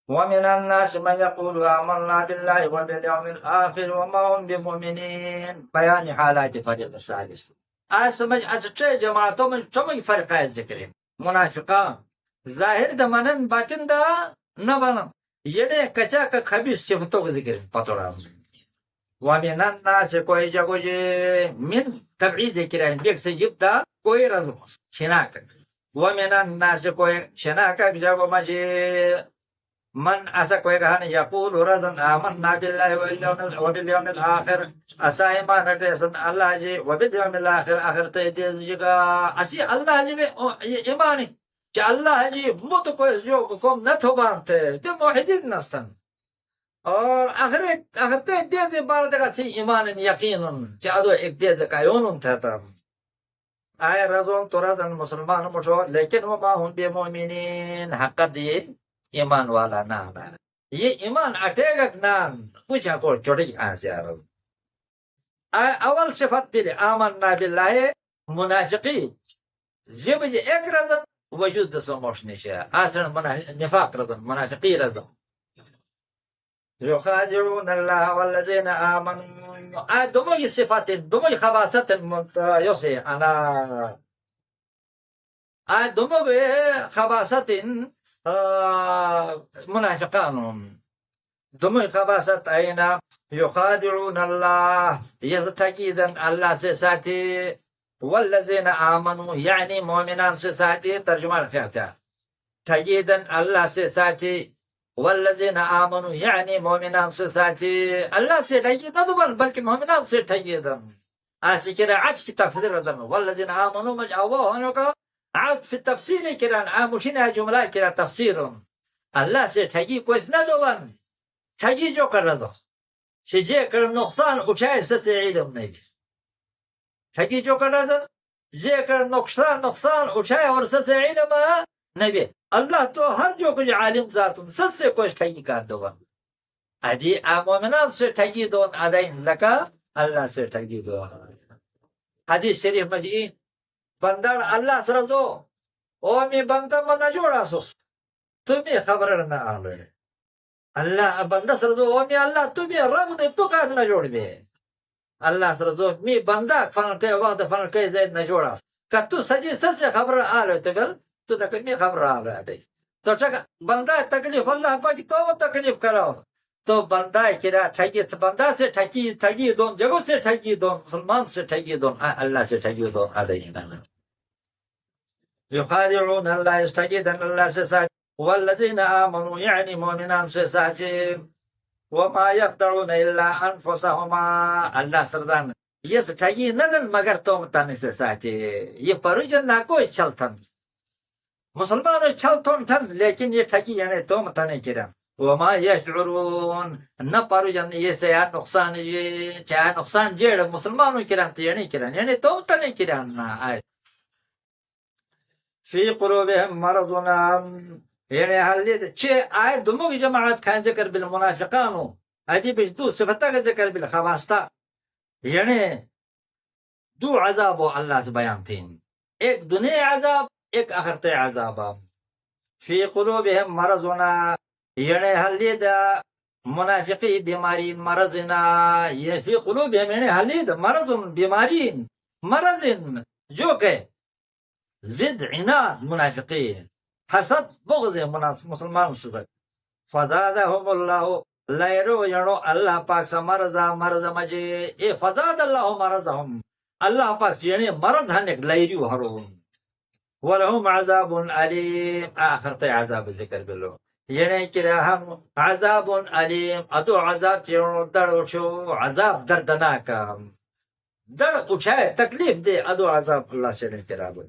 ومن الناس من يقول آمنا بالله وباليوم الآخر وما هم بمؤمنين. بيان حالات فريق الثالث. سمجھ چھ جماعتوں میں چمئی فرق ہے ذکر منافقان ظاہر دا منن باطن دا نہ بنن یہ کچا کا خبیث صفتوں کا ذکر پتوڑا. ومن الناس کوئی جگہ من تبعی ذکر ہے دیکھ سے جبدا کوئی رزم شناک. ومن الناس کوئی شناک جگہ مجھے من ایسا کوئی کہا یقول رزن آمنا باللہ وبالیوم الآخر اسا ایمان رسن اللہ جی وبالیوم الآخر آخر تیدیز جگہ اسی اللہ جی ایمانی کہ اللہ جی مت کوئی جو کم نہ تھو بانتے بے موحدین نستن اور آخر تیدیز بارد کا سی ایمان یقین کہ ادو ایک دیز کا یونن تھا. آئے رزون تو رزن مسلمان مٹھو لیکن وما ہم بے مومنین حق دیے ایمان والا نام ہے. یہ ایمان اٹھے گا نام پوچھا کو چڑی آج اول صفت پھر آمنا باللہ منافقی جب ایک رزن وجود سموش نشا آسن نفاق رزن منافقی رزن يخادعون الله والذين آمنوا دموی صفات دموی خباست یوسی انا دموی خباست منافقان دموی خباست اینا يخادعون الله يستكيدا الله سے ساتھی والذين آمنوا يعني مؤمنان سے ساتھی ترجمہ رکھتا تكيدا الله سے ساتھی والذين آمنوا يعني مؤمنان سے ساتھی اللہ سے تكيدا بلکہ مؤمنان سے تكيدا اسی كده عطف تفسير رضن والذين آمنوا مجعوه هناك عطف التفسير كده عامشين جملة كده تفسير الله سے تكي كويس ندوان تكي جو کر رضا شجع کر نقصان اچھائے سے علم نہیں تكي جو کر رضا جے کر نقصان اچھائے اور سے علم نہیں. اللہ تو ہر جو کچھ عالم ذات سب سے کچھ ٹھگی کر دو ادی مومنان سے ٹھگی دون ادین لکا اللہ سے ٹھگی دو. حدیث شریف مجھے بندر اللہ سرزو او می بندہ من جوڑا سوس تمہیں خبر نہ آلے اللہ بندہ سرزو او می اللہ تمہیں رب نے تو کہا نہ جوڑ بے اللہ سرزو می بندہ فن کے وقت فن کے زید نہ جوڑا کہ تو سجی سس سے خبر آلے تو بل تو نہ کمی خبر آ رہا ہے تو بندہ تکلیف اللہ پاکی تو وہ تکلیف کراؤ تو بندہ کرا ٹھگی بندہ سے ٹھگی دون جگہ سے ٹھگی دون مسلمان سے ٹھگی دون اللہ سے ٹھگی دون علیہ يخادعون الله يستكيدا الله سے ساتھ والذين آمنوا يعني مؤمنان سے ساتھ وما يخدعون الا انفسهم اللہ سردان یہ ٹھگی نہ مگر تم تن سے ساتھ یہ پروجن نہ کوئی چلتن مسلمانوں چھلتون تھن لیکن یہ ٹھگی یعنی توم تنے کرن وما یشعرون نہ پارو جن یہ سے نقصان یہ چاہے نقصان جیڑ مسلمانوں کرن یعنی کرن یعنی توم تنے کرن نہ آئے. فی قلوبهم مرضنا یعنی حلی چھ آئے دمو کی جماعت کھائن ذکر بالمنافقانو ادی بش دو صفتہ کا ذکر بالخواستہ یعنی دو عذاب اللہ سے بیان تھیں ایک دنیا عذاب ایک آخرت عذاب. فی قلوبهم مرضنا یعنی حلی دا منافقی بیماری مرضنا یہ فی قلوبهم یعنی حلی دا مرض بیماری مرض جو کہ زد عناد منافقی حسد بغض مسلمان صفت فزادهم اللہ لیرو یعنو اللہ پاک سا مرض مجھے اے فزاد اللہ مرضهم اللہ پاک یعنی مرض ہنک لیریو ہرون ولهم عذاب علیم آخرت عذاب ذکر بلو یعنی کہ ہم عذاب علیم ادو عذاب چیرونو در اٹھو عذاب دردناکا در اٹھائے تکلیف دے ادو عذاب اللہ سے کرا بل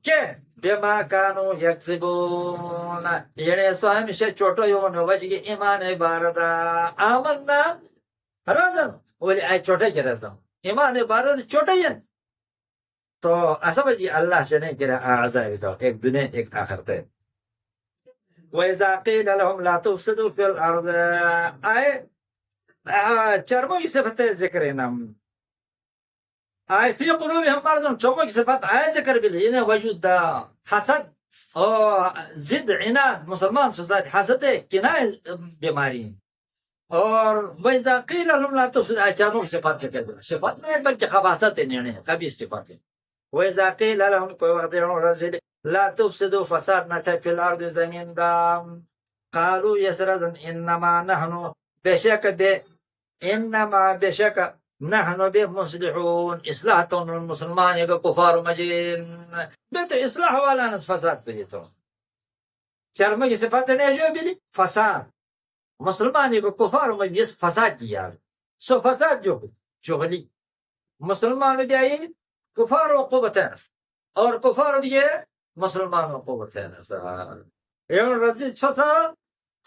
کہ بما کانو یکسبون یعنی سو ہمیشہ چھوٹو یون وجہ ایمان عبارت آمنا رزن ولی آئی چھوٹے کے رزن ایمان عبارت چھوٹے ین تو ایسا بجی اللہ سے نہیں کرا عذاب دو ایک دنیا ایک آخرت ہے. وَإِذَا قِيلَ لَهُمْ لَا تُفْسِدُوا فِي الْأَرْضِ آئے چرمو کی صفت ذکر ہے نام آئے فی قلوبهم مرض چرمو کی صفت آئے ذکر بھی انہیں وجود دا حسد اور ضد عناد مسلمان سوسائٹ حسد ہے کنائے بیماری اور وَإِذَا قِيلَ لَهُمْ لَا تُفْسِدُوا اچانک صفات سے کہتے ہیں صفات نہیں بلکہ خباثت انہیں ہیں کبھی صفات ہیں وَإِذَا قِيلَ لَهُمْ کوئی وقت رسول لا تفسدوا فساد نہ تھے فی الارض زمین دام قالوا یسرزن انما نحن بے شک نحن بے مصلحون اصلاح تو مسلمان یہ کفار مجین بے تو اصلاح والا نس فساد پہ تو چرمہ کی صفات نہیں جو بھی فساد مسلمان یہ کفار مجین فساد کیا سو فساد جو شغلی مسلمان دیائی کفار و قوت اور کفار دیے مسلمان و قوت یہ رضی چھسا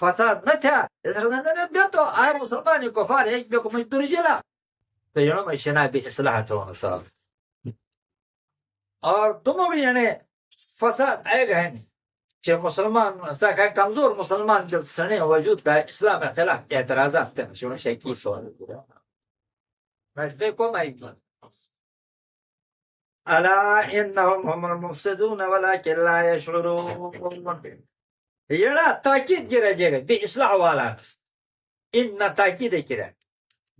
فساد نہ تھا اس رضا بے تو آئے مسلمان کفار ایک بے کو مجدوری جلا تو یہ میں شنا بھی اصلاح تو صاحب اور تمہیں بھی یعنی فساد آئے گا نہیں کہ مسلمان کمزور مسلمان جو سنے وجود کا اسلام خلاف اعتراضات تھے شنو شیکی تو میں دیکھو میں الا انهم هم المفسدون ولكن لا يشعرون یہ تاکید گرا جائے گا بے اصلاح والا ان تاکید کرا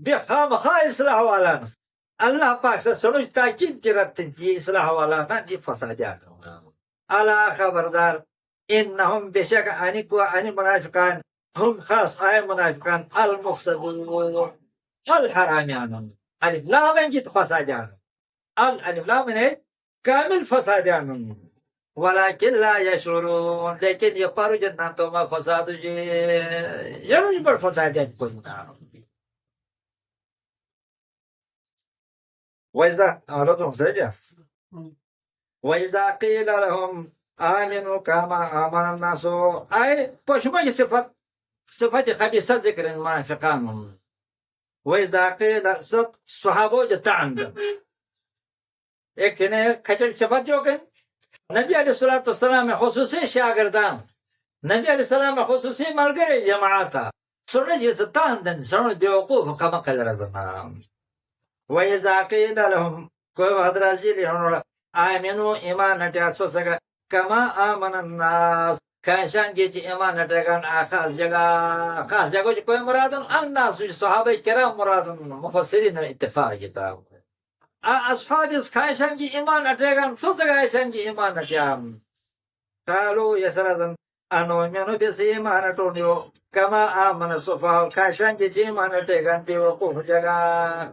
بے خام خواہ اصلاح والا اللہ پاک سے سنوش تاکید کرتے ہیں اصلاح والا نا یہ فسادات الا خبردار انهم بشک ان منافقان هم خاص آئے منافقان المفسدون الحرامیان الف لام انجد فسادان الف لام ہے کامل فسادان ولكن لا يشعرون لیکن یہ پارو جنان تو ما فساد جی یہ بڑا فسادات کوئی نہ وَإِذَا قِيلَ لَهُمْ آمِنُوا كَمَا آمَنَ النَّاسُ أي پشمہ یہ صفت خبیثہ ذکر المنافقان وَإِذَا قِيلَ صحابو جو تعند ایک نے کھچڑ صفت جو کہ نبی علیہ السلام خصوصی شاگردان نبی علیہ السلام خصوصی ملگر جماعتا سنج یہ تعندن سنج بیوقوف کما قدر زمان وَإِذَا قِيلَ لَهُمْ کوئی وقت راضی لئے آمنوا ایمان نٹیا سو سکا کما آمن الناس کانشان کی ایمان نٹیگان خاص جگہ کوئی مرادن الناس صحابہ کرام مرادن مفسرین اتفاق کتاب اصحاب اس کانشان کی ایمان نٹیگان سو سکا کانشان کی ایمان نٹیام قالوا یسرزن انومنو بیس ایمان نٹونیو کما آمن الصفحہ کانشان کی ایمان نٹیگان بیوقوف جگہ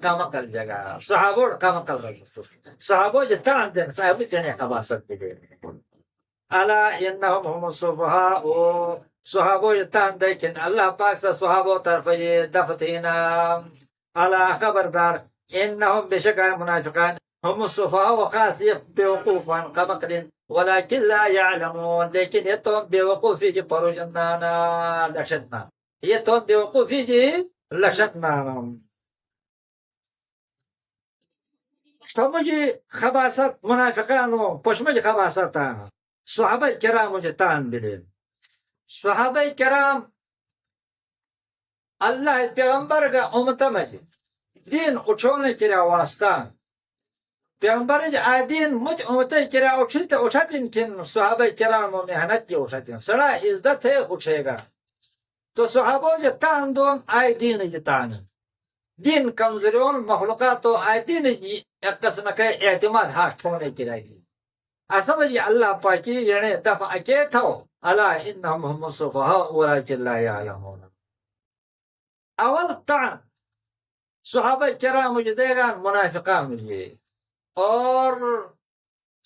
کمقل جگہ صحابہ کمقل رجل صحابہ جتان دن صحابہ جنہیں خباست بھی الا انہم هم الصفحاء صحابہ جتان دیکھن اللہ پاک سے صحابہ طرف یہ دفتینا الا خبردار انہم بشکا منافقان هم الصفحاء وخاص بیوقوفا کمقل ولكن لا يعلمون لیکن یہ تو بیوقوفی کی پروجندانا لشدنا یہ تو بیوقوفی کی لشدنا سمجھی خباست منافقانو پشمج خباستا صحابہ کرام جتان بلین صحابہ کرام اللہ پیغمبر کا امت مجھ دین اچھونے کے لئے واسطہ پیغمبر دین مجھ امت کے لئے اچھتیں کن صحابہ کرام و محنت کی اچھتیں سڑا عزت ہے اچھے گا تو صحابہ جتان دون آئے دین جتان دین کمزوریون مخلوقات تو آئے دین ایک قسم کا اعتماد ہاتھ ہونے کی رہے گی اصل یہ اللہ پاکی یعنی دفع اکے تھا الا انہم هم الصفحاء ولكن لا يعلمون اول طعن صحابہ کرام جدیگان منافقان مجھے اور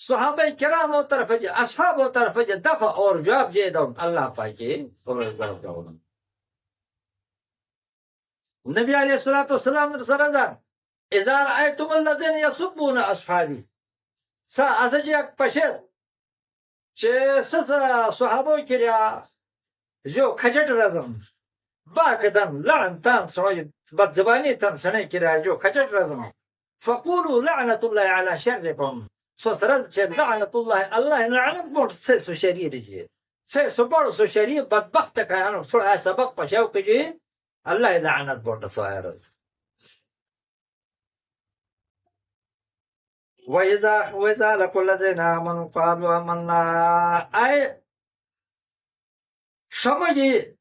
صحابہ کرام و طرف اصحاب و طرف دفع اور جواب جیدون اللہ پاکی نبی علیہ السلام رسالة اذا رأيتم الذين يسبون اصحابي سا اسجی اک پشت چه سسا صحابو کریا جو کھجٹ رزم باقدن لعن تان سنوی بدزبانی تان سنے کریا جو کھجٹ رزم فقولوا لعنت اللہ علی شرکم سو سرد چه لعنت اللہ لعنت بورد سے سو شریر جید سے سو بورد سو شریر بدبخت کانو سو ایسا بق پشاو کجید اللہ لعنت بورد سو ایرد وإذا لقوا الذين آمنوا قالوا آمنا أي شمجي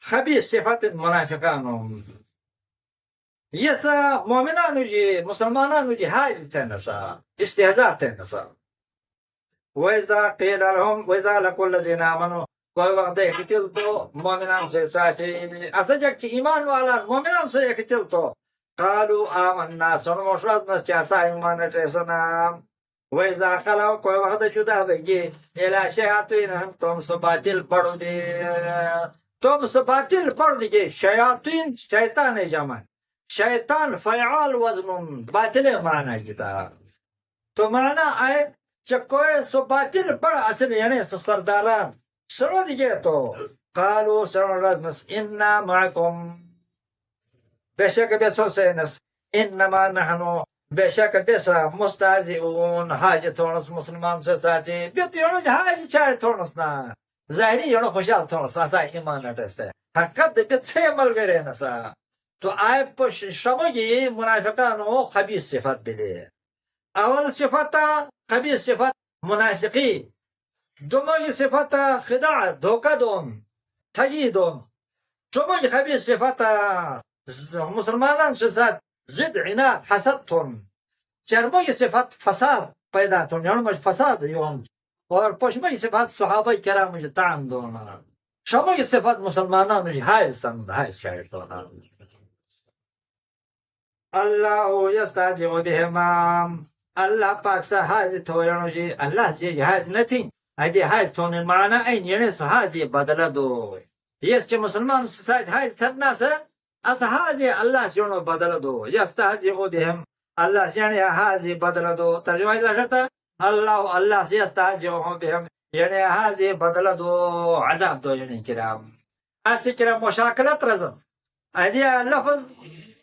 خبيث صفات المنافقان يسا مؤمنان جي مسلمان جي هاي تنسا استهزاء تنسا وإذا قيل لهم وإذا لقوا الذين آمنوا کوئی وقت اقتل تو مومنان سے ساتھی اسجک ایمان والا مومنان سے اقتل تو قالوا آمنا سن مشرد نس چاسا ایمان ٹیسنا وإذا خلوا کوئی وقت جدا بگی الى شیاطینہم تم سے باطل پڑھو دی تم سے باطل پڑھ دیجئے شیاطین شیطان جمع شیطان فعال وزن باطل معنی کتا تو معنی آئے چکوئے سو باطل پڑھ اصل یعنی سرداران سنو دیجئے تو قالوا سنو رزنس انا معکم بے شک بیسو سینس انما نحنو بے شک بیسا مستہزئون حاج تھونس مسلمان سے ساتھی بیت یونو حاج چاڑ تھونس نا ظاہری یونو خوشحال تھونس اسا ایمان نٹستے حقیقت بیت سے عمل گرے نسا تو آئے پش شمگی منافقانو خبیث صفت بلے اول صفتا خبیث صفت منافقی دومي صفتا خداع دوكا دون تجي دون شومي خبيث صفتا مسلمان صفات زد عناد حسدتون چرمي صفات فساد پیداتون يعني مش فساد يوم اور پشمي صفات صحابة کرام مش طعن دون شومي صفات مسلمان مش هاي سن هاي شايفتون الله يستهزئ بهم الله پاک سا حاضر تورانو جي الله جي حاضر نتين هذه هاي تون المعنى أين ينسى هذه بدل دو يس مسلمان سايد هاي الناس أس هذه الله شنو بدل دو يستهزئ بهم الله يعني هذه بدل دو ترجمة إلى شتا الله يستهزئ بهم يعني هذه بدل دو عذاب دو يعني كلام أس كلام مشاكلات رزم هذه اللفظ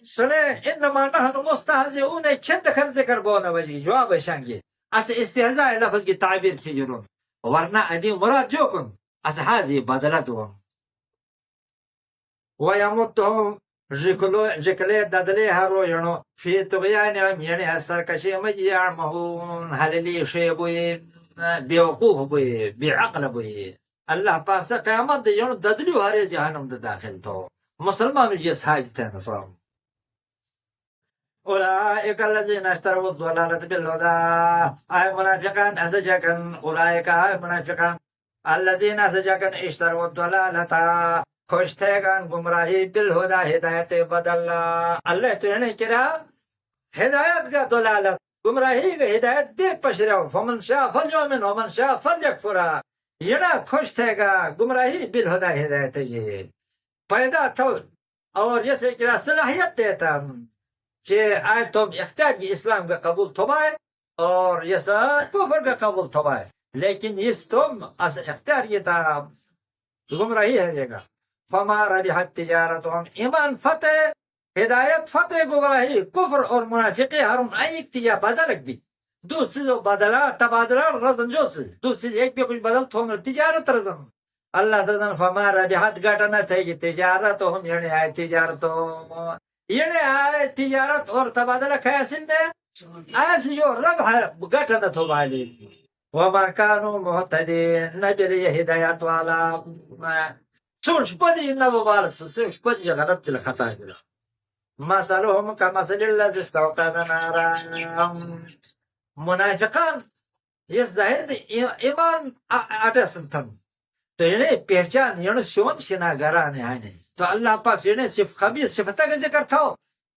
سنة إنما نحن مستهزئون كند كان ذكر بونا وجي جواب شانجي أس استهزاء لفظ کی تعبير تجرون ورنہ ادی مراد جو کن اس هذه بدلتهم ويمتهم جكلي ددلي هرو ينو في طغيانهم يعني السركشي مجي يعمهون هللي شيبوي بوقوف بوي بعقل بوي الله پاس قیامت دی ينو ددلي هاري جهنم داخل تو مسلمان جيس حاجتين صام أولئك الذين اشتروا الضلالة بالهدى أي منافقان أسجكن أولئك أي منافقان الذين أسجكن اشتروا الضلالة خوشتگان گمراهی بالهدى هداية بدل الله تعني كرا هداية کا ضلالت گمراهی کا هداية بے پشرو فمن شاء فليؤمن ومن شاء فليكفر ينا خوشتگا گمراهی بالهدى هداية یہ پیدا تو اور جیسے کہ صلاحیت دیتا کہ آئے تم اختیار کی اسلام کا قبول تمائے اور یہ کفر کا قبول تمائے لیکن اس تم اختیار یہ تھا گمراہی ہے جگہ فما ربحت تجارتهم ایمان فتح ہدایت فتح گمراہی کفر اور منافقی ہرم ایک تجا بدلک بھی دوسری جو بدلا تبادلہ رزن جو سے دوسری ایک بھی کچھ بدل تو تجارت رزن اللہ رزن فما ربحت گھٹنا تھے کہ تجارتهم یعنی آئے تجارتوں یعنی آئے تجارت اور تبادلہ کیسن نے ایسی جو ربح گھٹنا تو والی وما كانوا مهتدين نجري هدايات والا سوش بدي نبو بالس سوش بدي غلط الخطا كده مثلهم كمثل الذي استوقد نارا منافقان يزدهر ایمان اتسنتن تو یعنی پہچان یعنی شون شناگران یعنی تو اللہ پاک یعنی صرف خبیث صفتہ کا ذکر تھا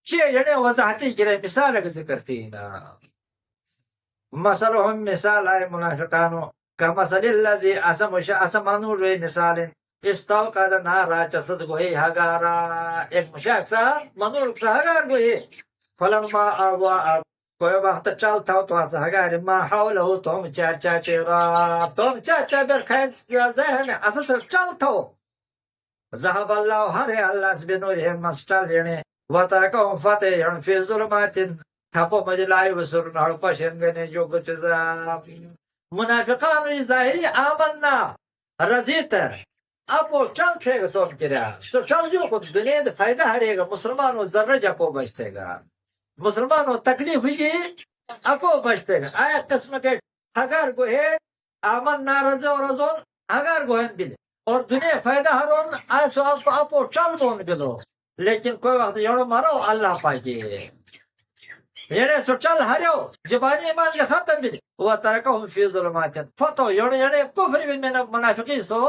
چی یعنی وضاحتی کرے مثال کا ذکر تھی نا مثلهم مثال آئے منافقانو كمثل الذي اسمانو روی مثال استوقد نارا چسد گوئی ہگارا ایک مشاک سا منور سا ہگار گوئی فلما اضاءت کوئی وقت چلتا ہو تو اسا ہگار ما حوله توم چاچا چیرا توم چاچا بر خیز یا ذہن اسا صرف چلتا ہو ذهب الله ہر اللہ سبنورهم مستل یعنی وترکهم فتح یعنی فی ظلمات تھپو مجلائی وسرن ہڑ پشن گنے جو کچھ منافقان ظاہری آمنا رضیت اب وہ چل تھے گا تو کریا تو چل جو کچھ دنیا دے فائدہ ہرے گا مسلمانوں ذرہ جا کو بچتے گا مسلمانوں تکلیف ہوئی اكو بشتغل آية قسمك هجار جوه آمن نارزه ورزون هجار جوهن بيل اور دنیا فائدہ ہرون آسو اپو چل بون بلو لیکن کوئی وقت یونو مرو اللہ پائی کے یعنی سو چل ہریو زبانی ایمان کے ختم بل وترکهم فی ظلمات فتو یعنی کفر من منافقین سو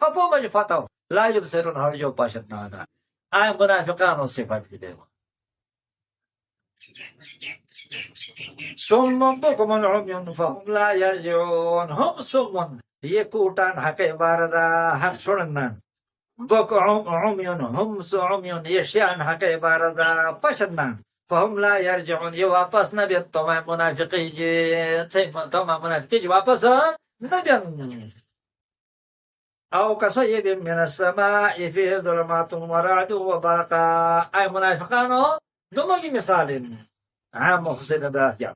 اپو مجھ فتو لا یبصرون ہر جو پاشت نانا آئے منافقان صفت کی دیو صم بكم عمي فهم لا يرجعون هم صم يكوتان حق عبارة حق سنن بكم عمي هم عمي يشيان حق عبارة بشنن فهم لا يرجعون يواپس نبي تمام منافقين تمام منافقين واپس نبي أو كصيب من السماء فيه ظلمات ورعد وبرق أي منافقان دمجي مثال عام مفسد دراسة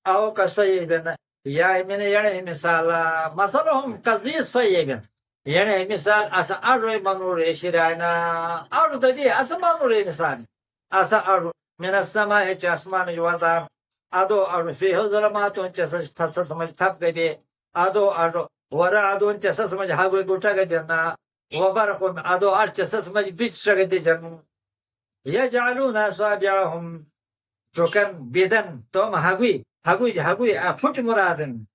أو كصيب يعني من يعني مثال مثلهم كزي صيب يعني مثال أس أرو منور شرانا أرو دبي أس منور مثال أس أرو من السماء جسمان جوازان أدو أرو فيه ظلمات تسمج تبقى أدو أرو ورعد تسمج حقوق بوتا جنا وبرق أدو أرش تسمج بيتش جدًا يجعلون أصابعهم چوکن بیدن توم هاگوی فوت مرادن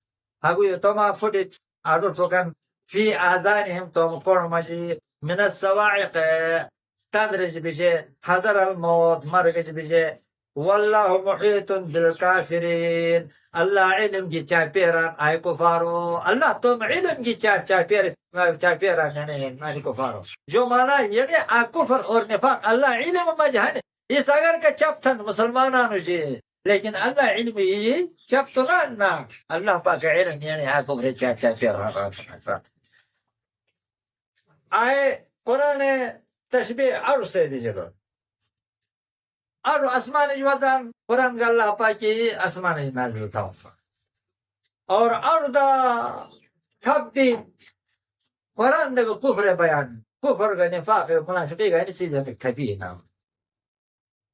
هاگوی توم فوت آدو چوکن في آذانهم توم كورمجي من الصواعق تدرج بجي حذر الموت مرج بجي والله محيط بالكافرين الله علم جي چاپيران آي كفارو الله توم علم جي چاپيران يعني آي كفارو جو مانا يعني آ كفر اور نفاق الله علم مجهن اس اگر کا چپ تھن مسلمانانو جی لیکن اللہ علم یہ چپ تو نہ اللہ پاک علم یعنی آپ کو چا چا پھر آئے قرآن تشبیہ اور سے دیجیے اور آسمان وزن قرآن کا اللہ پاک کی آسمان نازل تھا اور دا تھب بھی قرآن دیکھو کفر بیان کفر کا نفاق منافقی کا ان چیزیں کبھی نام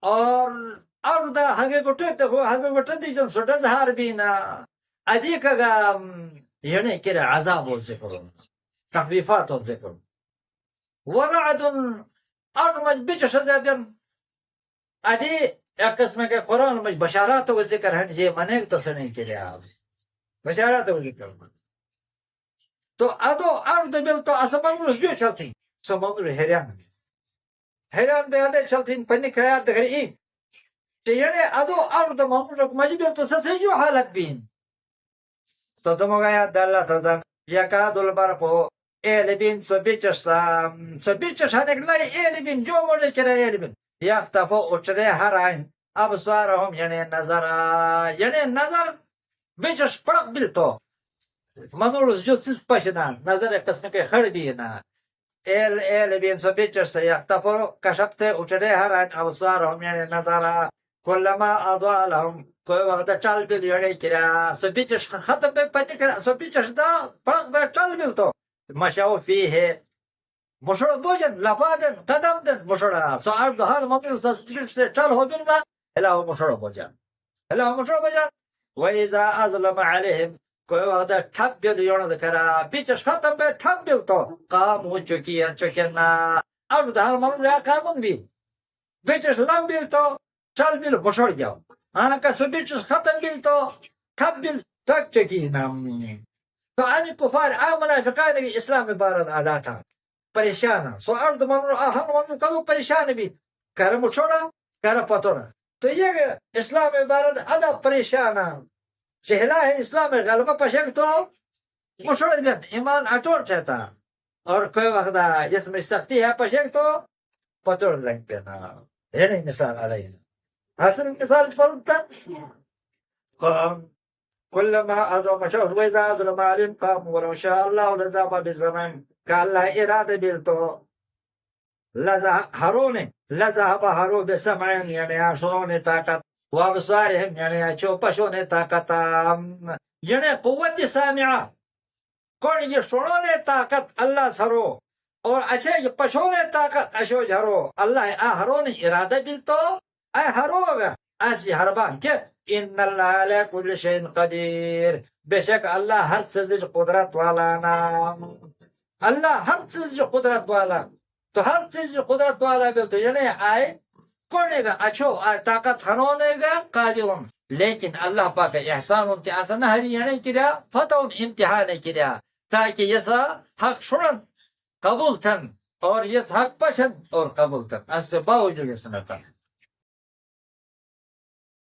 اور دا ہگے گٹے دیجن سوٹا زہار بینا ادیک گا یعنی کرے عذاب و ذکر تخفیفات و ذکر ورعد اور مج بچ شذابن ادی ایک قسم کے قرآن مج بشارات و ذکر ہیں یہ منے تو سنے کے لیے آپ بشارات و ذکر تو ادو ارد بل تو اسمان رس جو چلتی سمندر حیران بیادے چلتین پنی خیات دکھر این یعنی ادو ارد مملک مجبیل تو سسجو حالت بین تو دمو گیا داللہ سرزان یکاد البرقو ایل بین سو بیچش ہنک لائی ایل بین جو موڑے چرے ایل بین یختفو اچرے ہر آئین ابسوارهم یعنی نظر بیچش پڑک بل تو منورس جو سس پشنان نظر قسم کے خڑ بینا ایل بین سو بیچش یختفو کشبتے اچرے ہر آئین ابسوارهم یعنی نظر كلما أضاء لهم کوئی وقت چل بل یعنی کرا سو بیچش ختم بے پتی کرا سو بیچش دا پڑک بے چل بل تو مشاو فيه مشروع بوجن لفادن قدم دن مشروع سو عرض هذا ممكن سے چل ہو بلنا الا هو مشروع بوجن وإذا أظلم عليهم کوئی وقت ٹھپ بل یعنی کرا بیچش ختم بے ٹھپ بل تو قاموا چکینا عرض هذا ممكن قامون بی بیچش لم بل تو چل بل مشروع جاو کا سو بیچش ختم بل تو ٹھپ بل تک چکینا تو آنی کفار منافقان اسلام بارد آدھا تھا پریشانا سو ارد ممنوع ہم ممنوع کدو پریشان بھی کر مچھوڑا کر پتوڑا تو یہ اسلام بارد آدھا پریشانا چہلا ہے اسلام غلبہ پشک تو مچھوڑا بھی ایمان اٹوڑ چاہتا اور کوئی وقت اس میں سختی ہے پشک تو پتوڑ لگ پینا یعنی مثال علیہ حسن مثال پڑھتا كلما أضرم شهر وإذا أظلم عليهم قاموا ولو شاء الله لذهب بالزمان قال لا إرادة بلتو لذهب هارو بسمعهم يعني عشرون طاقت وابصارهم يعني چوپشون طاقت يعني قوة سامعة کون یہ سنونے طاقت اللہ سرو اور اچھے یہ پشونے طاقت اشو جھرو اللہ ہرون ارادہ بلتو اے ہروگا ایسی ہربان کہ ان اللہ علی کل شیء قدیر، بے شک اللہ ہر چیز قدرت والا نام، اللہ ہر چیز قدرت والا، تو ہر چیز قدرت والا بھی تو یعنی آئے کونے گا اچھو آئے طاقت ہنونے گا قادرون، لیکن اللہ پاک احسان انتی آسان ہری یعنی کریا فتح امتحان کریا تاکہ یسا حق شنن قبول تن اور یہ حق پشن اور قبول تن، اس سے باوجود یہ سنتا